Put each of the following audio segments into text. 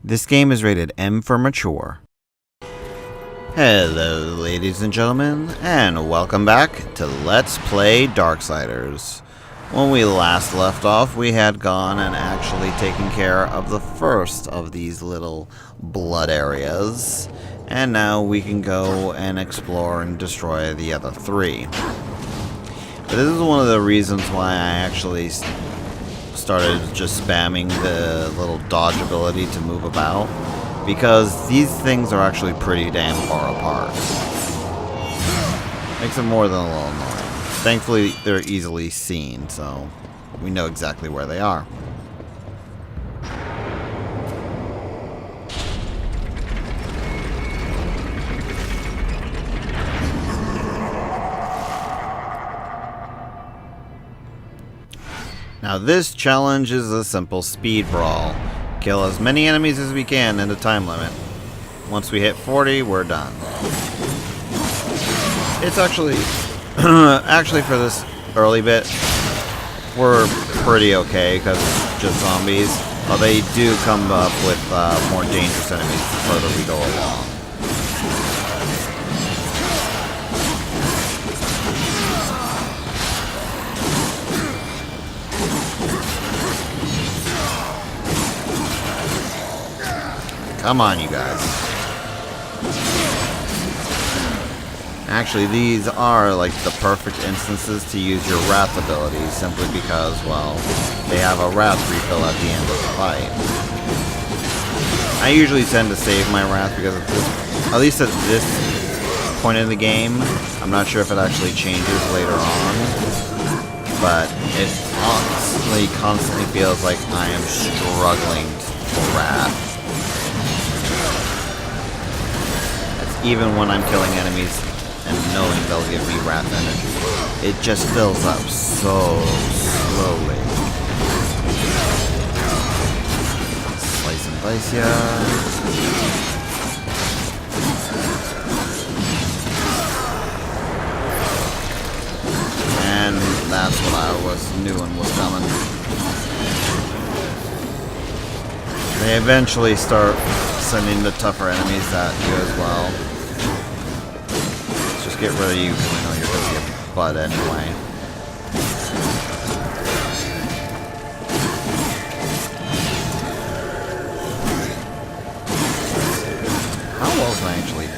This game is rated M for mature. Hello ladies and gentlemen, and welcome back to Let's Play Darksiders. When we last left off, we had gone and actually taken care of the first of these little blood areas, and now we can go and explore and destroy the other three. But this is one of the reasons why I actually started just spamming the little dodge ability to move about, because these things are actually pretty damn far apart. Makes it more than a little annoying. Thankfully, they're easily seen, so we know exactly where they are. Now this challenge is a simple speed brawl. Kill as many enemies as we can in a time limit. Once we hit 40, we're done. It's actually for this early bit, we're pretty okay because it's just zombies. But they do come up with more dangerous enemies the further we go along. Come on, you guys. Actually, these are like the perfect instances to use your Wrath ability, simply because, well, they have a Wrath refill at the end of the fight. I usually tend to save my Wrath because at least at this point in the game, I'm not sure if it actually changes later on, but it constantly feels like I am struggling for Wrath. Even when I'm killing enemies and knowing they'll give me Wrath energy, it just fills up so slowly. Slice and dice ya. And that's what I knew was coming. They eventually start sending the tougher enemies at you as well. Just get rid of you because I know you're going to get butt anyway. How well can I actually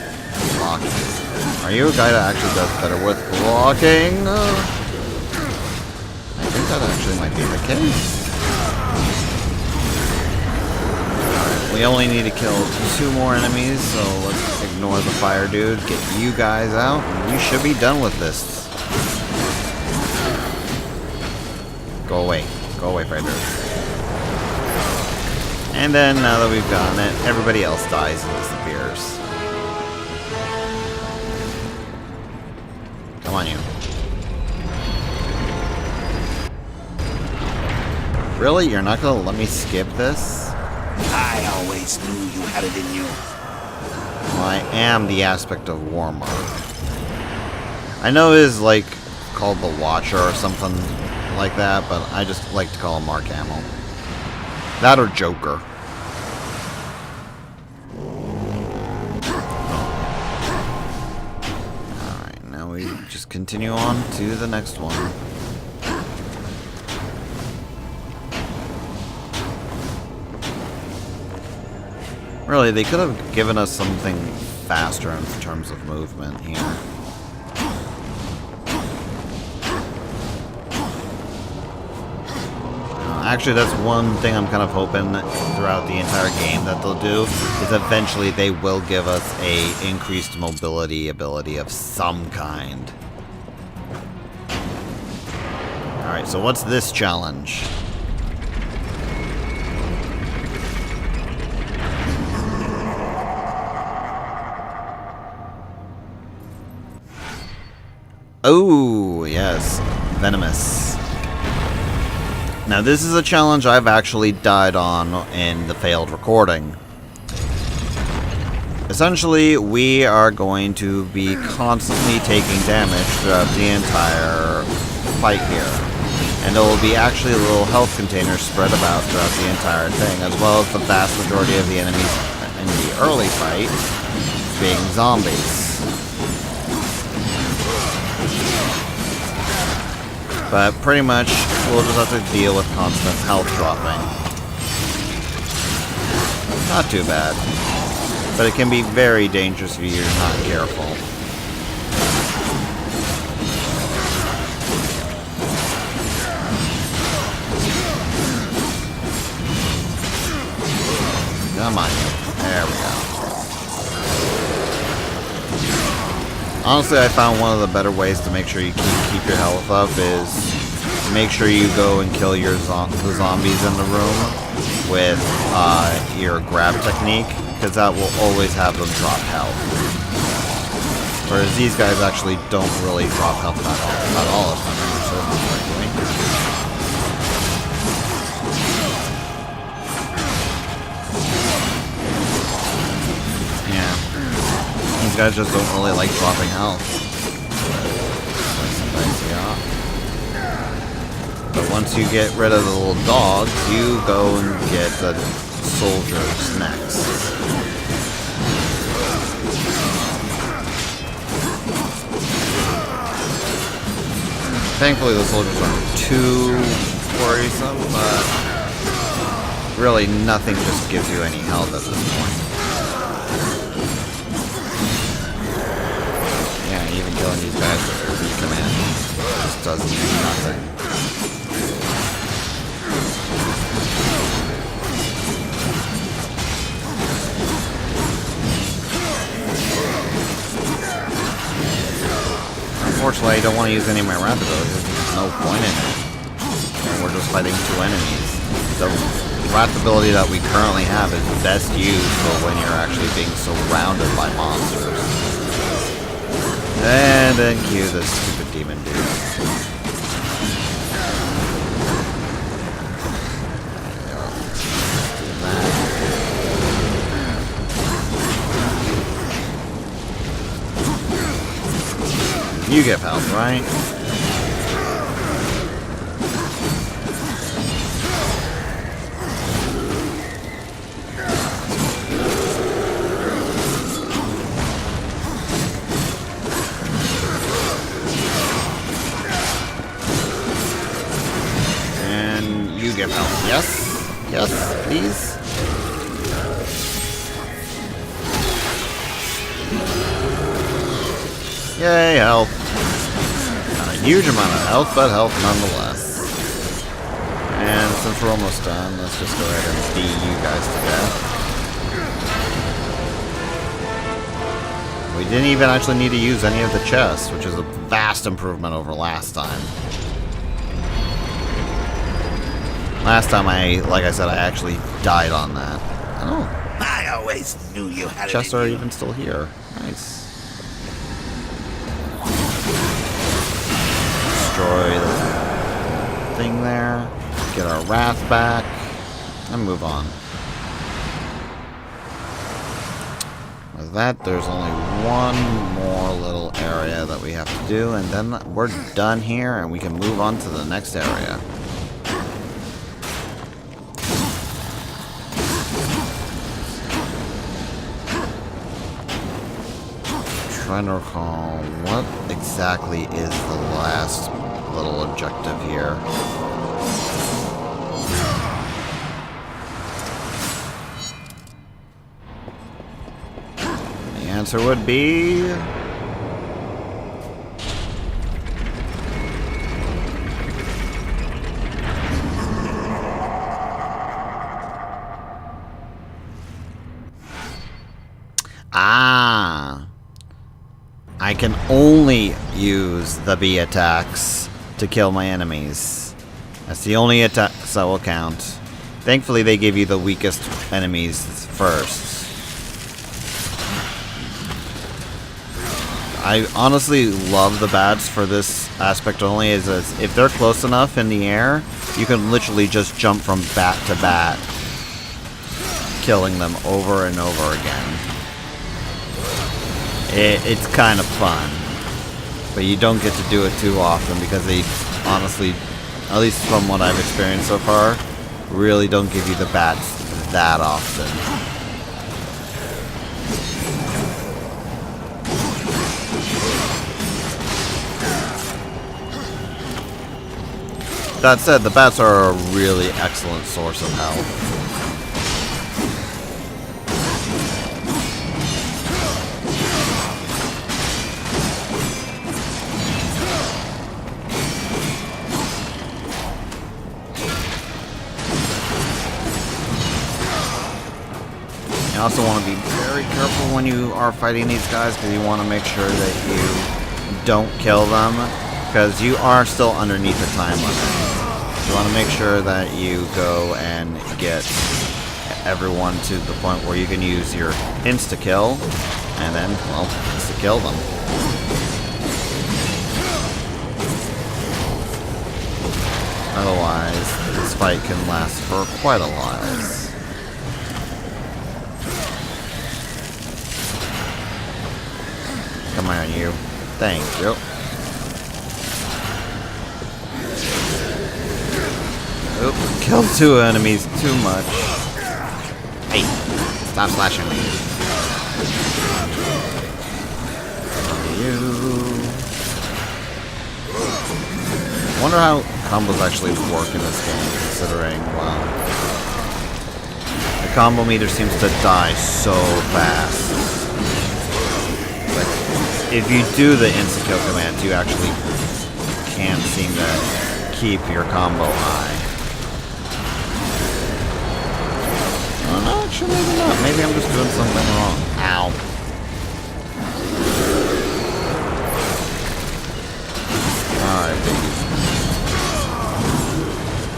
block? Are you a guy that actually does better with blocking? I think that actually might be the case. We only need to kill 2 more enemies, so let's ignore the fire dude, get you guys out, and we should be done with this. Go away, fighter. And then, now that we've gotten it, everybody else dies and disappears. Come on, you. Really? You're not gonna let me skip this? I always knew you had it in you. Well, I am the aspect of Warmark. I know it is like called the Watcher or something like that, but I just like to call him Mark Hamill. That or Joker. Alright, now we just continue on to the next one. Really, they could have given us something faster in terms of movement here. Actually, that's one thing I'm kind of hoping throughout the entire game that they'll do, is eventually they will give us a increased mobility ability of some kind. Alright, so what's this challenge? Oh, yes. Venomous. Now, this is a challenge I've actually died on in the failed recording. Essentially, we are going to be constantly taking damage throughout the entire fight here. And there will be actually little health containers spread about throughout the entire thing, as well as the vast majority of the enemies in the early fight being zombies. But pretty much, we'll just have to deal with constant health dropping. Not too bad. But it can be very dangerous if you're not careful. Come on. There we go. Honestly, I found one of the better ways to make sure you keep your health up is make sure you go and kill the zombies in the room with your grab technique, because that will always have them drop health. Whereas these guys actually don't really drop health at all if I remember serving correctly. These guys just don't really like dropping health. But once you get rid of the little dogs, you go and get the soldiers next. Thankfully the soldiers aren't too worrisome, but really nothing just gives you any health at this point. Even killing these guys with their command just doesn't do nothing. Unfortunately, I don't want to use any of my rapid abilities. There's no point in it. And we're just fighting two enemies. The rapid ability that we currently have is best used for when you're actually being surrounded by monsters. And then cue this stupid demon dude. You get health, right? Give help. Yes? Yes, please? Yay, health. Not a huge amount of health, but health nonetheless. And since we're almost done, let's just go ahead and beat you guys to death. We didn't even actually need to use any of the chests, which is a vast improvement over last time. Last time like I said, I actually died on that. Oh. I always knew you had Chests it in are you. even still here. Nice. Destroy the thing there. Get our wrath back. And move on. With that, there's only one more little area that we have to do, and then we're done here, and we can move on to the next area. Trying to recall what exactly is the last little objective here. The answer would be I can only use the B attacks to kill my enemies. That's the only attacks that will count. Thankfully, they give you the weakest enemies first. I honestly love the bats for this aspect only, is if they're close enough in the air, you can literally just jump from bat to bat, killing them over and over again. It's kind of fun, but you don't get to do it too often because they honestly at least from what I've experienced so far, really don't give you the bats that often. That said, the bats are a really excellent source of health. You also want to be very careful when you are fighting these guys, because you want to make sure that you don't kill them, because you are still underneath the time limit. You want to make sure that you go and get everyone to the point where you can use your insta-kill, and then, well, insta-kill them. Otherwise, this fight can last for quite a while. Come on, you. Thank you. Oop, killed 2 enemies too much. Hey, stop slashing me. You. Wonder how combos actually work in this game, considering, well, the combo meter seems to die so fast. If you do the insta-kill command, you actually can't seem to keep your combo high. Oh, no, actually, maybe not. Maybe I'm just doing something wrong. Ow. Alright, biggie.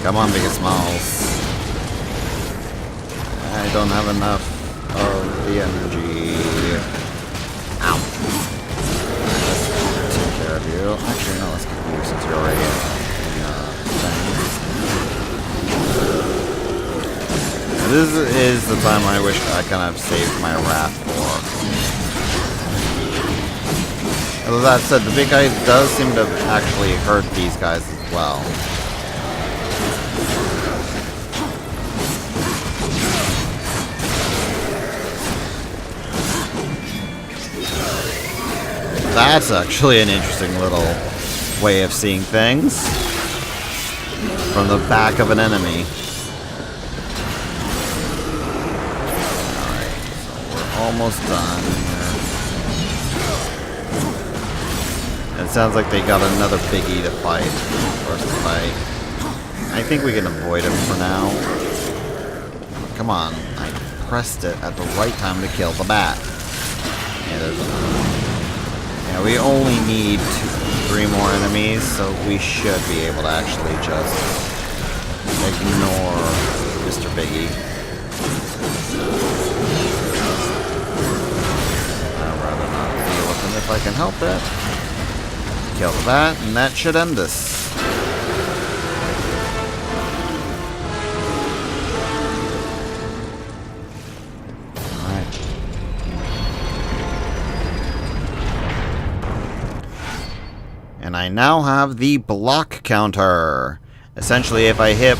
Come on, Biggie Smalls. I don't have enough of the energy. Ow. Of you. Actually, no, let's keep you since you're already This is the time I wish I kind of saved my wrath for. Although that said, the big guy does seem to actually hurt these guys as well. That's actually an interesting little way of seeing things. From the back of an enemy. Alright, so we're almost done here. It sounds like they got another biggie to fight. First fight. I think we can avoid him for now. Come on, I pressed it at the right time to kill the bat. Yeah, there's another one. Yeah, we only need 3 more enemies, so we should be able to actually just ignore Mr. Biggie. I'd rather not deal with him if I can help it. Kill the bat, and that should end this. And I now have the block counter. Essentially, if I hit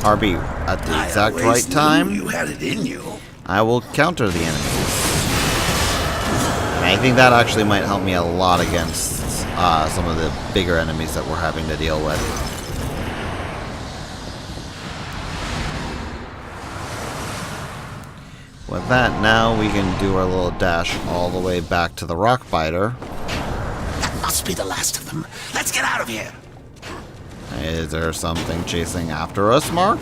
RB at the exact right time, you had it in you. I will counter the enemies. And I think that actually might help me a lot against some of the bigger enemies that we're having to deal with. With that, now we can do our little dash all the way back to the rock biter. Must be the last of them. Let's get out of here. Is there something chasing after us, Mark?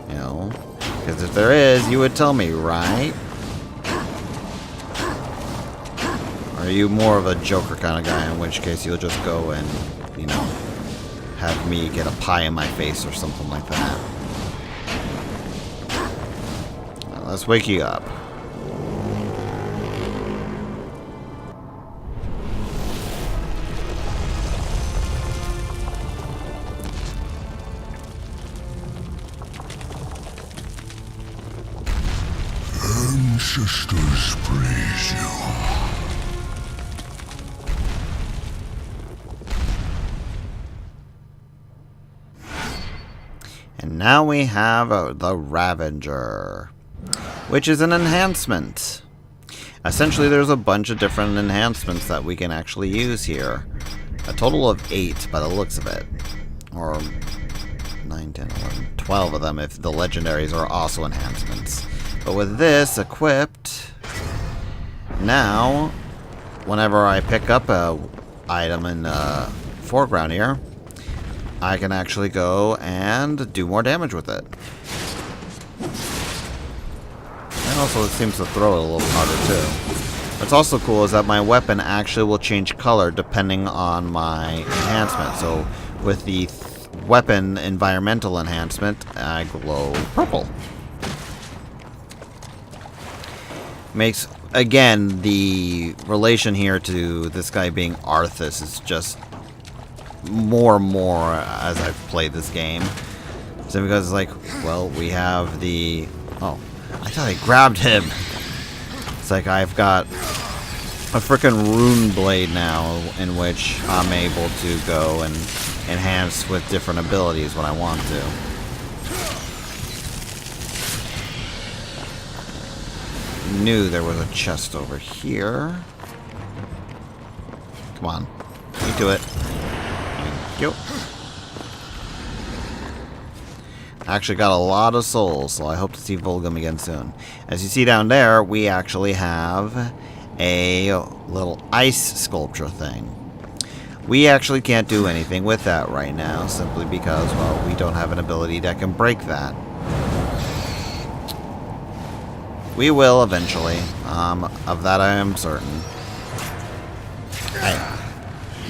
You know, because if there is, you would tell me, right? Or are you more of a Joker kind of guy, in which case you'll just go and, you know, have me get a pie in my face or something like that? Well, let's wake you up. Ancestors praise you. Now we have the Ravager, which is an enhancement. Essentially, there's a bunch of different enhancements that we can actually use here. A total of 8 by the looks of it. Or 9, 10, 11, 12 of them if the legendaries are also enhancements. But with this equipped, now, whenever I pick up a item in the foreground here, I can actually go and do more damage with it. And also it seems to throw it a little harder too. What's also cool is that my weapon actually will change color depending on my enhancement. So with the weapon environmental enhancement, I glow purple. Makes, again, the relation here to this guy being Arthas is just more and more as I've played this game. So because it's like, well, we have the... Oh, I thought I grabbed him. It's like I've got a frickin' rune blade now in which I'm able to go and enhance with different abilities when I want to. Knew there was a chest over here. Come on. Get to it. Thank you. I actually got a lot of souls, so I hope to see Volgum again soon. As you see down there, we actually have a little ice sculpture thing. We actually can't do anything with that right now, simply because, well, we don't have an ability that can break that. We will eventually. Of that I am certain. Hey,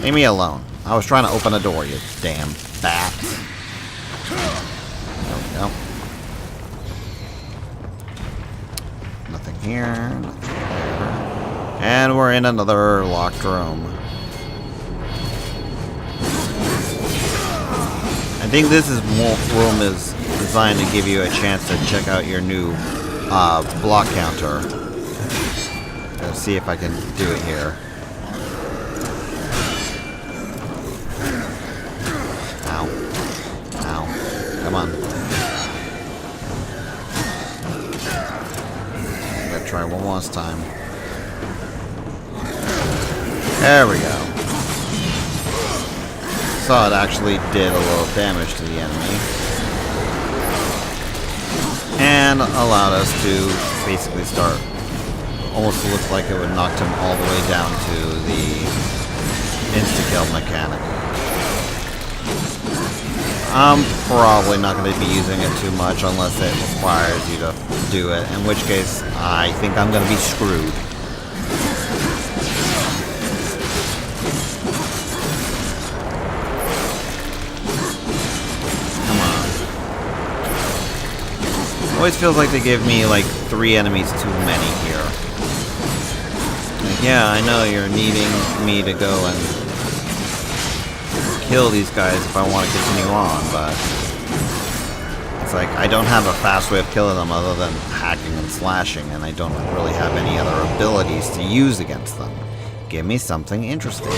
leave me alone. I was trying to open a door, you damn bat. There we go. Nothing here, nothing there. And we're in another locked room. I think this room is designed to give you a chance to check out your new block counter. Let's see if I can do it here. Ow. Ow. Come on. I'm gonna try one last time. There we go. Saw it actually did a little damage to the enemy. And allowed us to basically start. Almost looked like it would knock him all the way down to the insta-kill mechanic. I'm probably not going to be using it too much unless it requires you to do it, in which case I think I'm going to be screwed. Always feels like they give me like 3 enemies too many here. Like, yeah, I know you're needing me to go and kill these guys if I want to continue on, but it's like I don't have a fast way of killing them other than hacking and slashing, and I don't really have any other abilities to use against them. Give me something interesting.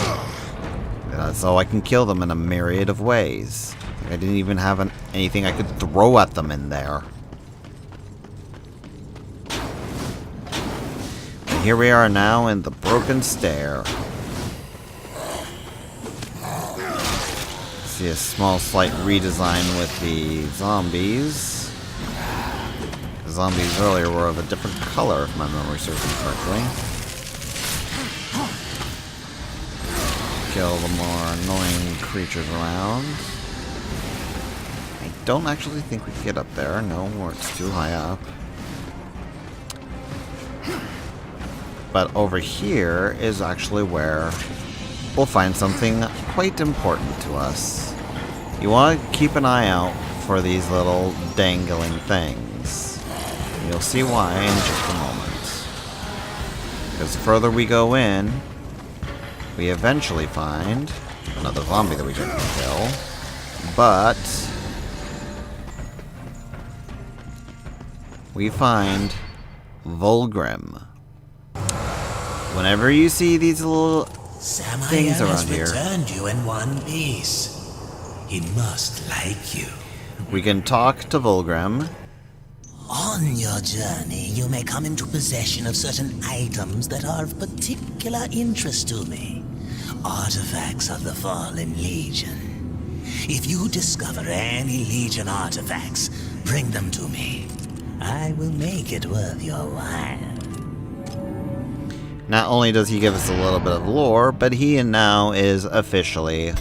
So I can kill them in a myriad of ways. I didn't even have anything I could throw at them in there. Here we are now in the Broken Stair. See a small slight redesign with the zombies. The zombies earlier were of a different color, if my memory serves me correctly. Kill the more annoying creatures around. I don't actually think we can get up there. No, or it's too high up. But over here is actually where we'll find something quite important to us. You want to keep an eye out for these little dangling things. You'll see why in just a moment. Because the further we go in, we eventually find another zombie that we can kill. But we find Volgrim. Whenever you see these little things around here, returned you in one piece. He must like you. We can talk to Vulgrim. On your journey, you may come into possession of certain items that are of particular interest to me. Artifacts of the Fallen Legion. If you discover any Legion artifacts, bring them to me. I will make it worth your while. Not only does he give us a little bit of lore, but he now is officially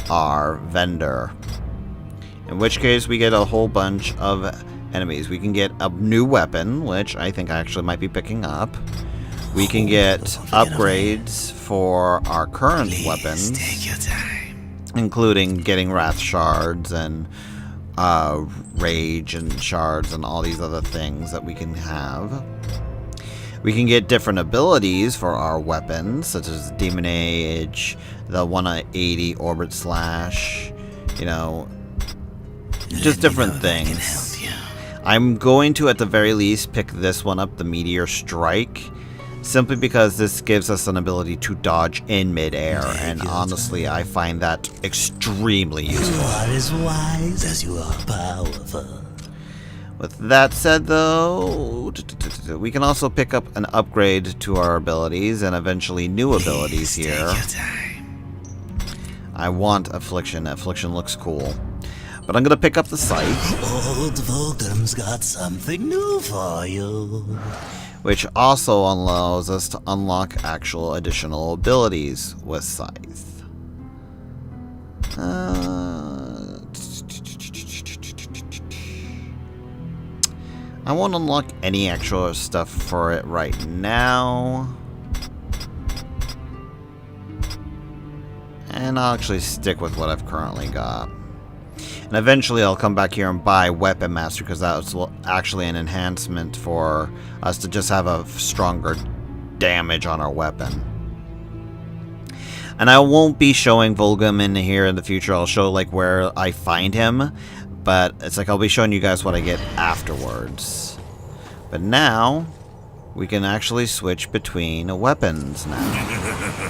our vendor. In which case we get a whole bunch of enemies. We can get a new weapon, which I think I actually might be picking up. We can get upgrades for our current weapons, Take your time. including getting Wrath Shards and Rage and Shards and all these other things that we can have. We can get different abilities for our weapons, such as Demon Age, the 180 Orbit Slash, you know, just different things. I'm going to, at the very least, pick this one up, the Meteor Strike, simply because this gives us an ability to dodge in midair, and honestly, I find that extremely useful. You are as wise as you are powerful. With that said, though, we can also pick up an upgrade to our abilities and eventually new abilities here. I want Affliction. Affliction looks cool. But I'm going to pick up the Scythe. Old Vulgrim's got something new for you. Which also allows us to unlock actual additional abilities with Scythe. I won't unlock any extra stuff for it right now. And I'll actually stick with what I've currently got. And eventually I'll come back here and buy Weapon Master, because that's actually an enhancement for us to just have a stronger damage on our weapon. And I won't be showing Vulgrim in here in the future. I'll show like where I find him. But it's like I'll be showing you guys what I get afterwards. But now, we can actually switch between weapons now.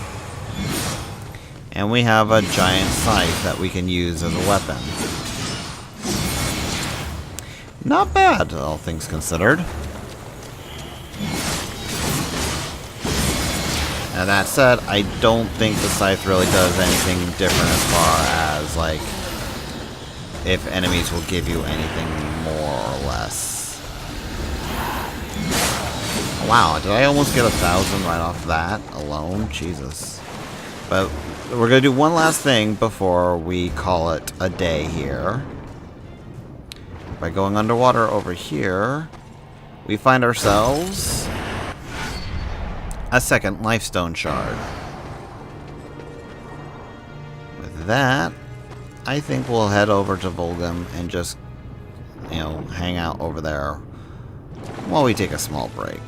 And we have a giant scythe that we can use as a weapon. Not bad, all things considered. And that said, I don't think the scythe really does anything different as far as, like, if enemies will give you anything more or less. Wow, did I almost get 1,000 right off that alone? Jesus. But we're going to do one last thing before we call it a day here. By going underwater over here, we find ourselves a second Lifestone Shard. With that, I think we'll head over to Vulgrim and just, you know, hang out over there while we take a small break.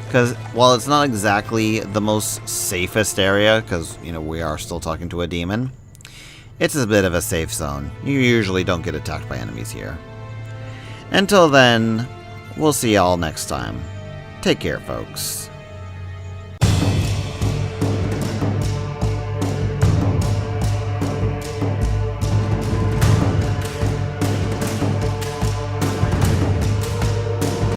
Because while it's not exactly the most safest area, because, you know, we are still talking to a demon, it's a bit of a safe zone. You usually don't get attacked by enemies here. Until then, we'll see y'all next time. Take care, folks.